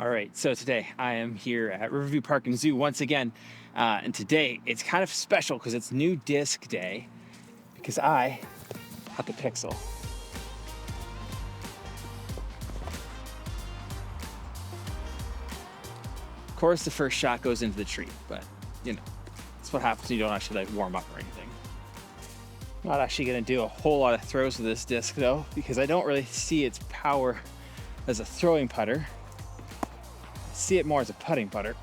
All right, so today I am here at Riverview Park and Zoo once again, and today it's kind of special because it's new disc day because I have the Pixel. Of course, the first shot goes into the tree, but you know, that's what happens when you don't actually like warm up or anything. Not actually going to do a whole lot of throws with this disc though, because I don't really see its power as a throwing putter. See it more as a putting putter.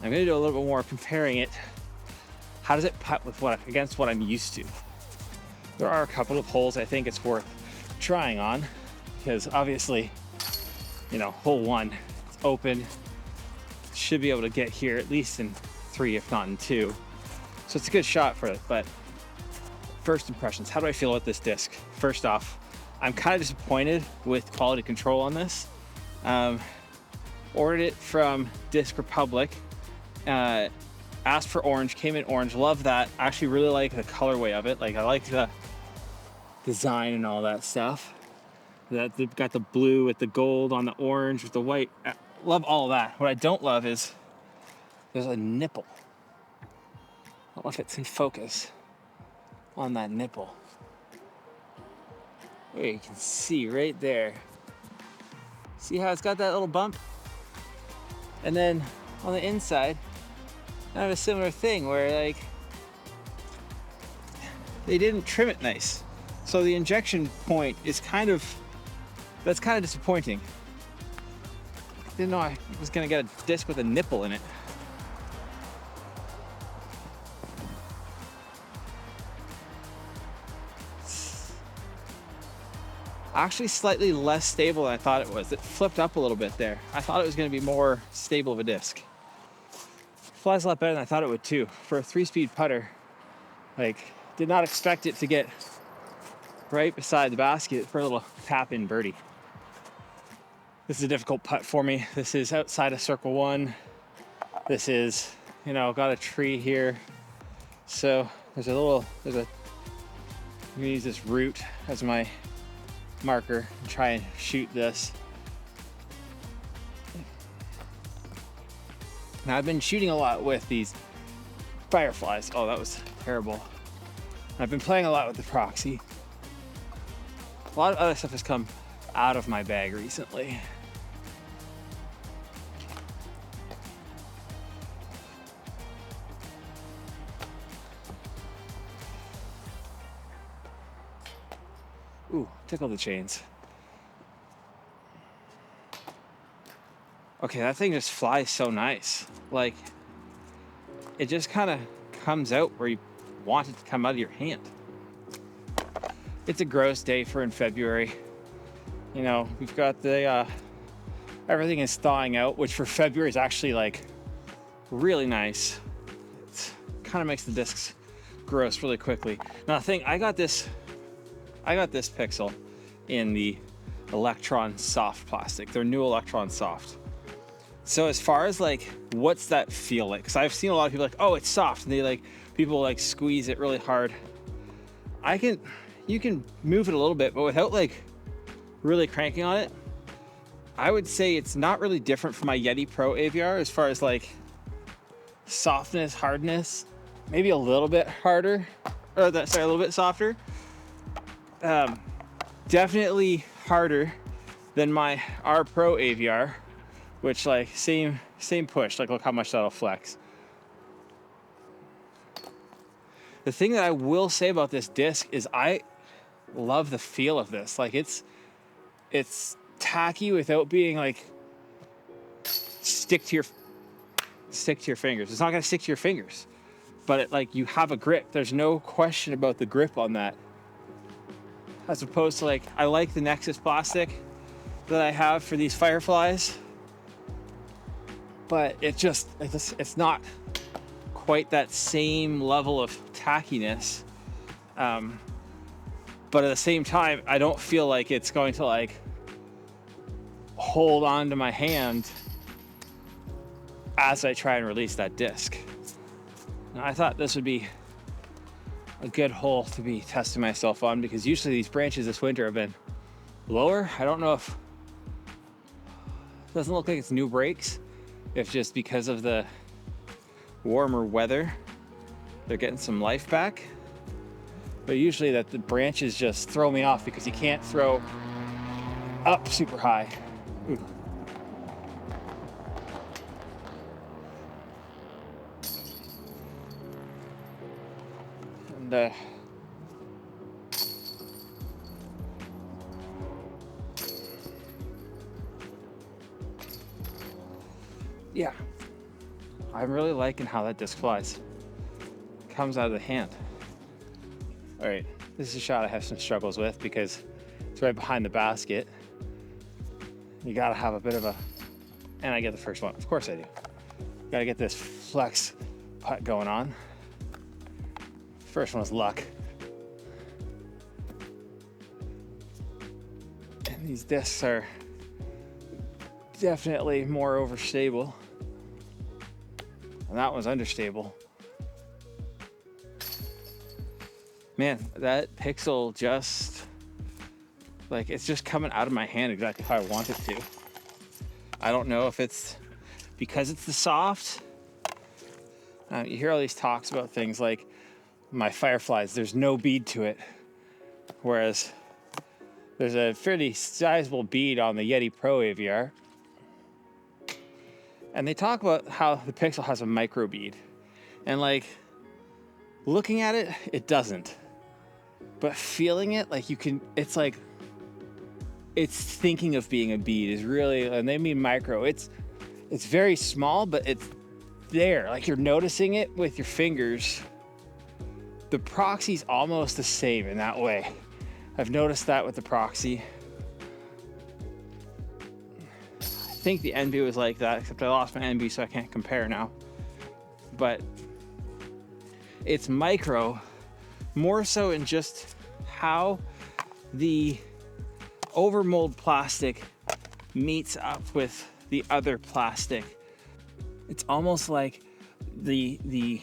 I'm going to do a little bit more comparing it. How does it putt with against what I'm used to? There are a couple of holes I think it's worth trying on, because obviously, you know, hole one, it's open. Should be able to get here at least in 3, if not in 2. So it's a good shot for it. But first impressions, how do I feel about this disc? First off, I'm kind of disappointed with quality control on this. Ordered it from Disc Republic. Asked for orange, came in orange. Love that. I actually really like the colorway of it. Like I like the design and all that stuff. That they've got the blue with the gold on the orange with the white. Love all of that. What I don't love is there's a nipple. I don't know if it's in focus on that nipple. There you can see right there. See how it's got that little bump? And then on the inside, I have a similar thing where like they didn't trim it nice. So the injection point is that's kind of disappointing. Didn't know I was gonna get a disc with a nipple in it. Actually slightly less stable than I thought it was. It flipped up a little bit there. I thought it was going to be more stable of a disc. Flies a lot better than I thought it would too. For a 3-speed putter, like did not expect it to get right beside the basket for a little tap-in birdie. This is a difficult putt for me. This is outside of circle 1. This is, you know, got a tree here. So I'm gonna use this root as my marker and try and shoot this. Now I've been shooting a lot with these fireflies. Oh, that was terrible. I've been playing a lot with the proxy. A lot of other stuff has come out of my bag recently. Ooh, tickle the chains. Okay, that thing just flies so nice. Like, it just kind of comes out where you want it to come out of your hand. It's a gross day for in February. You know, we've got the, everything is thawing out, which for February is actually like really nice. It kind of makes the discs gross really quickly. Now the thing, I got this Pixel in the Electron Soft plastic. Their new Electron Soft. So as far as like, what's that feel like? Because I've seen a lot of people like, oh, it's soft, and they like people like squeeze it really hard. You can move it a little bit, but without like really cranking on it, I would say it's not really different from my Yeti Pro AVR as far as like softness, hardness, maybe a little bit harder, or a little bit softer. Definitely harder than my R Pro AVR, which like same push. Like look how much that'll flex. The thing that I will say about this disc is I love the feel of this. Like it's tacky without being like stick to your fingers. It's not gonna stick to your fingers, but it, like you have a grip. There's no question about the grip on that. As opposed to like, I like the Nexus plastic that I have for these fireflies, but it's not quite that same level of tackiness. But at the same time, I don't feel like it's going to like hold on to my hand as I try and release that disc. Now, I thought this would be a good hole to be testing myself on, because usually these branches this winter have been Lower, I don't know if, doesn't look like it's new brakes. If just because of the warmer weather, they're getting some life back. But usually that the branches just throw me off because you can't throw up super high. Ooh. And yeah, I'm really liking how that disc flies. Comes out of the hand. All right, this is a shot I have some struggles with because it's right behind the basket. You gotta have a bit of a, and I get the first one. Of course I do. Gotta get this flex putt going on. First one was luck. And these discs are definitely more overstable. And that one's understable. Man, that pixel just, like, it's just coming out of my hand exactly how I want it to. I don't know if it's because it's the soft. You hear all these talks about things like my Fireflies, there's no bead to it. Whereas there's a fairly sizable bead on the Yeti Pro AVR. And they talk about how the Pixel has a micro bead. And like, looking at it, it doesn't. But feeling it, like you can, it's like, it's thinking of being a bead is really, and they mean micro. It's very small, but it's there. Like you're noticing it with your fingers. The Proxy's almost the same in that way. I've noticed that with the Proxy. I think the NB was like that, except I lost my NB, so I can't compare now. But it's micro, more so in just how the overmold plastic meets up with the other plastic. It's almost like the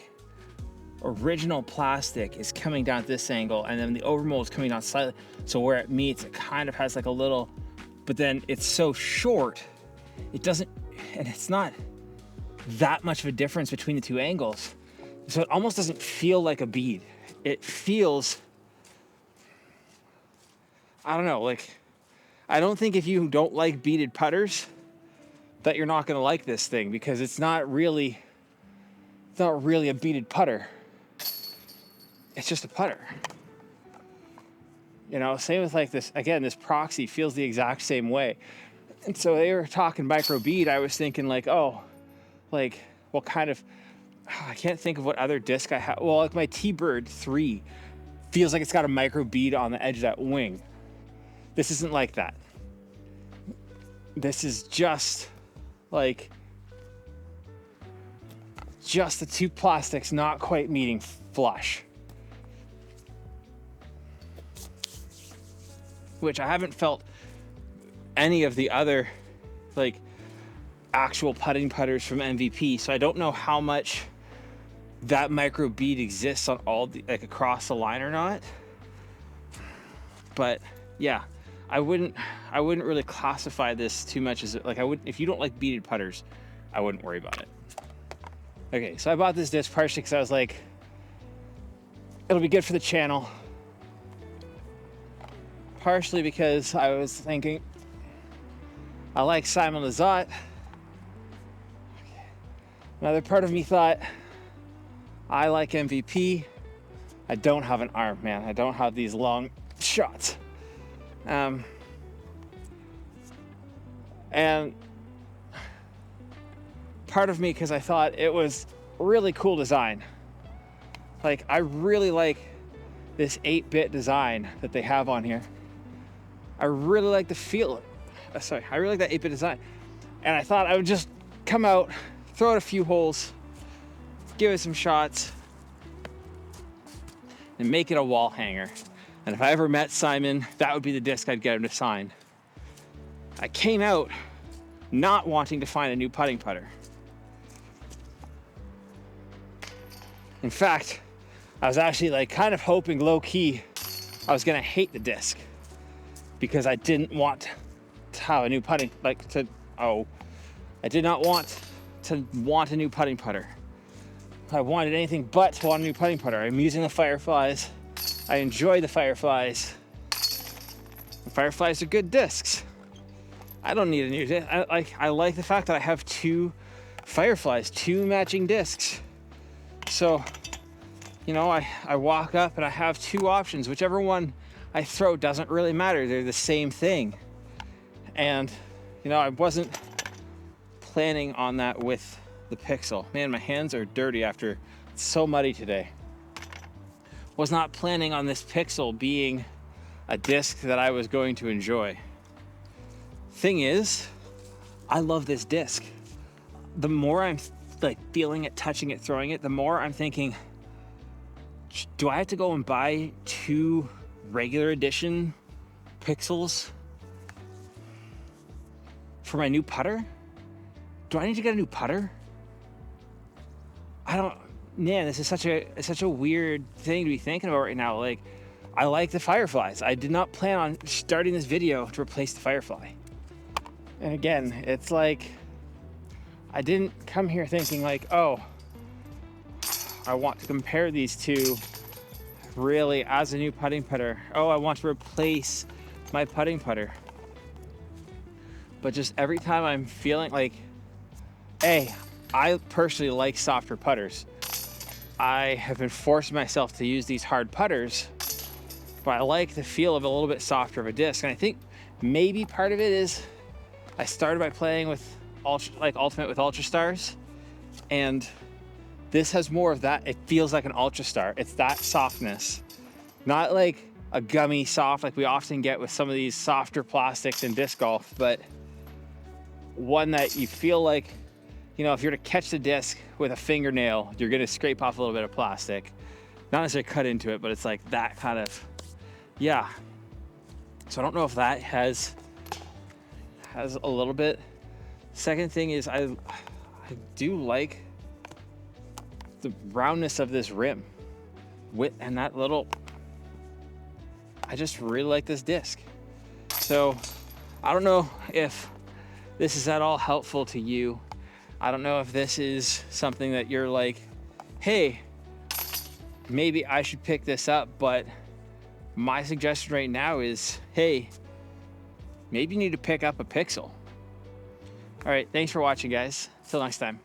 original plastic is coming down at this angle, and then the overmold is coming down slightly. So where it meets, it kind of has like a little, but then it's so short, it doesn't, and it's not that much of a difference between the two angles. So it almost doesn't feel like a bead. It feels, I don't know, like, I don't think if you don't like beaded putters that you're not gonna like this thing, because it's not really a beaded putter. It's just a putter. You know, same with like this, again, this Proxy feels the exact same way. And so they were talking micro bead, I was thinking like, oh, like what kind of, I can't think of what other disc I have. Well, like my T-Bird 3 feels like it's got a micro bead on the edge of that wing. This isn't like that. This is just like, just the two plastics not quite meeting flush. Which I haven't felt any of the other like actual putting putters from MVP, so I don't know how much that micro bead exists on all the, like across the line or not. But yeah, I wouldn't really classify this too much as like, I would, if you don't like beaded putters, I wouldn't worry about it. Okay, so I bought this disc partially because I was like, it'll be good for the channel. Partially because I was thinking, I like Simon Lizotte. Another part of me thought, I like MVP. I don't have an arm, man. I don't have these long shots. And part of me, because I thought it was really cool design. Like, I really like this 8-bit design that they have on here. I really like the feel. I really like that 8-bit design. And I thought I would just come out, throw it a few holes, give it some shots, and make it a wall hanger. And if I ever met Simon, that would be the disc I'd get him to sign. I came out not wanting to find a new putting putter. In fact, I was actually like kind of hoping low key I was gonna hate the disc. because I didn't want to have a new putting, I did not want a new putting putter. I wanted anything but to want a new putting putter. I'm using the Fireflies. I enjoy the Fireflies. The Fireflies are good discs. I don't need a new disc. I like the fact that I have two Fireflies, two matching discs. So, you know, I walk up and I have two options. Whichever one I throw doesn't really matter. They're the same thing. And, you know, I wasn't planning on that with the Pixel. Man, my hands are dirty after it's so muddy today. Was not planning on this Pixel being a disc that I was going to enjoy. Thing is, I love this disc. The more I'm like feeling it, touching it, throwing it, the more I'm thinking, do I have to go and buy two regular edition Pixels for my new putter? Do I need to get a new putter? Man, this is such a weird thing to be thinking about right now. Like, I like the Fireflies. I did not plan on starting this video to replace the Firefly. And again, it's like, I didn't come here thinking like, oh, I want to compare these two really as a new putting putter. Oh, I want to replace my putting putter. But just every time I'm feeling like, hey, I personally like softer putters. I have been forcing myself to use these hard putters, but I like the feel of a little bit softer of a disc. And I think maybe part of it is I started by playing with Ultimate with Ultra Stars, and this has more of that. It feels like an Ultra Star. It's that softness, not like a gummy soft like we often get with some of these softer plastics in disc golf, but one that you feel like, you know, if you're to catch the disc with a fingernail, you're gonna scrape off a little bit of plastic. Not necessarily cut into it, but it's like that kind of, yeah. So I don't know if that has a little bit. Second thing is I do like the roundness of this rim. And that little, I just really like this disc. So I don't know if this is at all helpful to you. I don't know if this is something that you're like, hey, maybe I should pick this up, but my suggestion right now is, hey, maybe you need to pick up a Pixel. All right, thanks for watching, guys. Till next time.